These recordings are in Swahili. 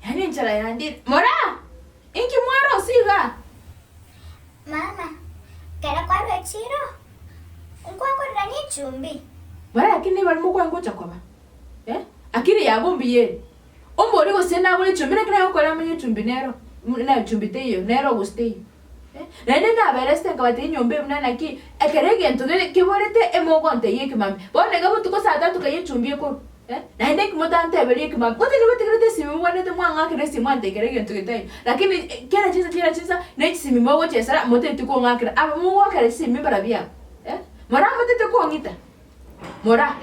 Yani njala yandi. Mora! Inki mwara usiga. Mama, kera kwa rwechiro. Nkwango rani chumbi. Mora lakini bali mukwa ngocha kwaba. Akiri yagombi ye. Ombori gosena bole chumbi nakina yokora munye chumbi nero. Na chumbi teyo, nero gostei. Nende na bereste nkabate nyombe mnana ki ekerege ntode kiborete emogonte yeke mami. Bone gabo tuko sada tukaye chumbi ko. Nende kimotante beri yeke mami. Bote gabo tegrete simi mwanete mwanga kire simi ante kerege ntugetai. Lakini kera chisa ne simi mogo chesara mote tuko ngakira. Aba mogo kare simi barabia. Mora mote tuko ngita. Mora.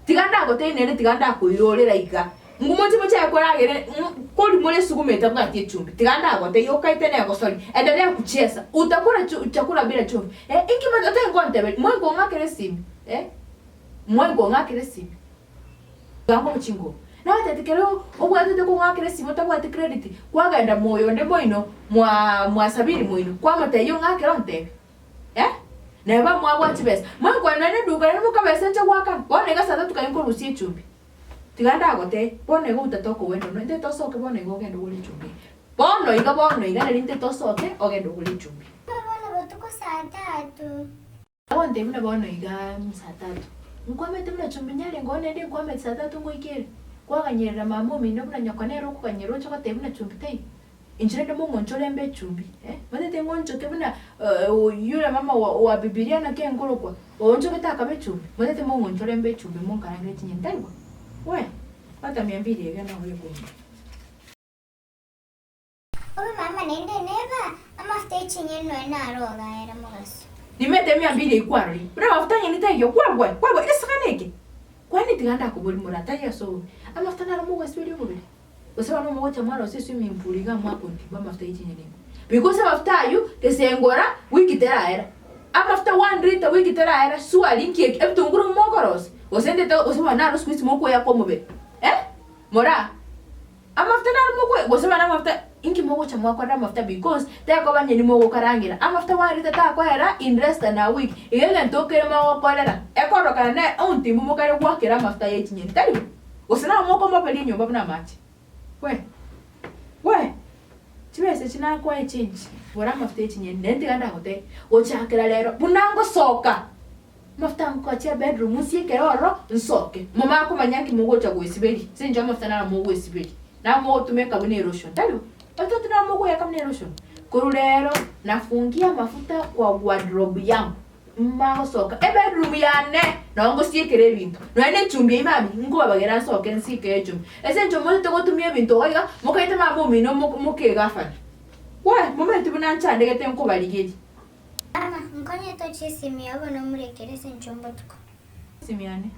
Tiganda gote nene tiganda ko irorera iga. Ngumoti mocha yakora gere kodi mole sugumeta bwati chumbi. Tiganda gote yokaite ne gosoli. Endelea kucheza. Utakula chakula bila chumvi. Inki matote ngonte beli. Mwengo ngakere simi. Mwengo ngakere simi. Gango mchingo. Na watetekero obwate ko ngakere simi otabwate credit. Kwaganda moyo nde moino mwa sabiri moino. Kwa mate yo ngakere onte. Neba mwabwati besa. Mwengo nane duka nene mukabesa ncha kwaka. Bone gasata tukayinko rusi chumbi. Tiganda gote bone go utatoko wendo no nte tosoke bone go gendo guli chumbi. Bono iga nte tosoke ogendo guli chumbi. Bwana botuko saa 3. Awonde mna bono iga saa 3. Nkwamete mna chumbi nyale ngone ndi nkwamete saa 3 ngo ikere. Kwaganyerera mama mino mna nyakonero ko kanyero choko te mna chumbi tai. Injire de mungo nchole mbe chumbi. Mate te ngoncho ke mna yule mama wa Biblia na ke ngoro kwa. Oncho betaka be chumbi. Mate te mungo nchole mbe chumbi munga na ngeti nyentaiwa. We, hata 200 yana ule kumbe. Obe mama nende neva ama stage nyeno na roga era mogaso. Nimete 200 ikwari. Bra mafuta nyeni tayo kwa isakaneke. Kwani tiganda kubuli murata ya so. Ama mafuta na mugo sibili mubili. Osaba no mugo chamara osisi mimpuliga mwapo ntiba mafuta nyeni. Because mafuta ayu tesengora wiki tera era. Ama mafuta 1 liter wiki tera era swali nki ebitunguru mogoros. Osende to osaba na squeeze moko ya komobe. Mora. Amafuta na moko osaba na mafuta inki moko cha mwako na mafuta because ta ko banye ni moko karangira. Amafuta 1 liter ta ko era in rest na week. Igele ntokere mawo kolera. Ekoro kana ne onti mumo kare gwakira mafuta ye chinye. Tali. Osana moko mopeli nyumba buna machi. We. Chibese china kwa change. Bora mafuta ye chinye ndende ganda hote. Ochakira lero bunango soka. Mafuta nko chia bedroom usieke roro nsoke. Mama ako manyaki mugo cha gwesibeli. Sinja mafuta na mugo gwesibeli. Na mugo tumeka bune lotion. Tali. Watoto na mugo ya kamne lotion. Kurulero nafungia mafuta kwa wardrobe yangu. Mama soka. Bedroom yane na ngo siekere bintu. No ene chumbi imami ngo babagera soke nsike chumbi. Ese nchomo to gotumye bintu oiga mukaita mabo mino muke gafana. We, moment buna nchande gete nko baligezi. Mama, nkonye to chisimi abo no murekere senchombo tuko. Simiane.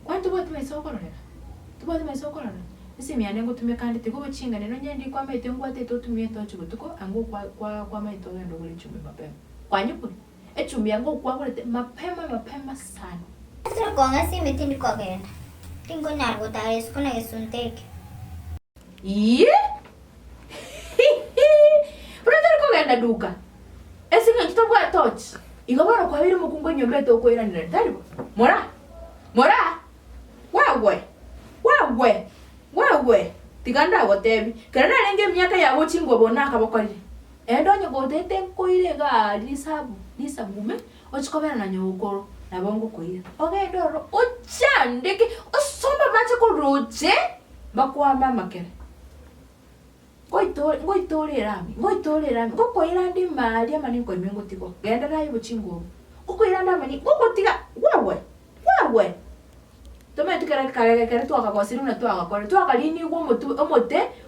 Kwantu bote mesokorora. Tubote mesokorora. Simiane ngo tumekande te go chinga neno nyendi kwa mete ngo ate to tumye to chugutuko ango kwa mete ngendo gole chumbi mapema. Kwanyuko. Chumbi yango kwa gole mapema sana. Sasa konga simi tindi kwa genda. Tingo nargo tares kuna gesunteke. Brother ko genda duka. Esinga kitobwa touch. Igobara kwa biri mukungo nyombe to ko irani ndari. Mora. Wewe. Tiganda gotebi. Kana nenge myaka ya gochingo bona akabokori. Endonye gotete ko irega lisabume. Ochikobera na nyokoro na bongo ko ira. Ogedoro ochandeke osomba mache ko roje bakwamba makere. Ngoitore rami. Ngoko irandi mali amani ko imengo tiko. Genda nayo buchingo. Uko iranda mani ngoko tiga wewe. Tome tukara kare tuaka kwa sinu na tuaka kwa tuaka lini wo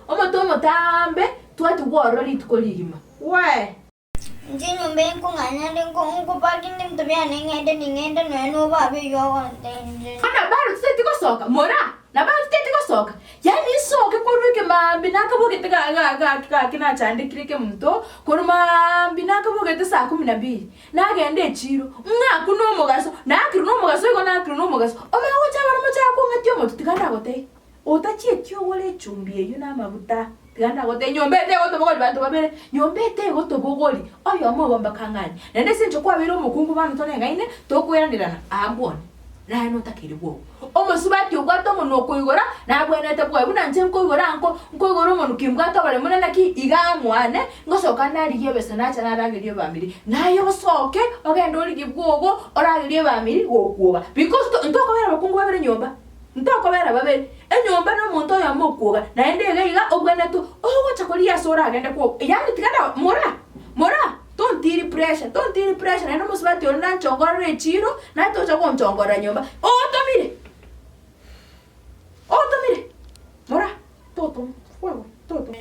omotambe tuatu woro litukolima. We. Njinyo mbenko nganyande ngo pagi ndim tobya ningende no babe yo ndenje. Ana baro tiko soka. Mora. Na baro tiko soka. Yani soke ko ruke binaka boge ga kina chande kirike mto kuruma binaka boge te saa 12 na gende chiro ngaku no mugaso na akru no mugaso iko na akru no mugaso o ma wacha baro macha ko ngatyo mo tikanda gote otachie tyo wole chumbi yo na mabuta tikanda gote nyombete goto bogoli bantu babere nyombete goto bogoli oyo mo bamba kangani nende sincho kwa biro mukungu banu tone ngaine to kuyandirana abone na no takiriwo omusubati ugwato muno kuigora na bwenete bwa buna nje nkuigora nkuigora muno kimbwato bare munene ki igamwane ngosoka nariye bese nacha naragirie bamiri nayo soke ogenda uri gibwogo oragirie bamiri gokuoga because ntoko bera bakungu babere nyomba ntoko bera babere enyomba no muntu ya mokuoga na ende gaiga ogwenetu ogo chakoria sora agende ko yani tikada mora don't deal pressure na no musubati onda nchongora rechiro na tocha ko nchongora nyomba otomire mora toto fuego toto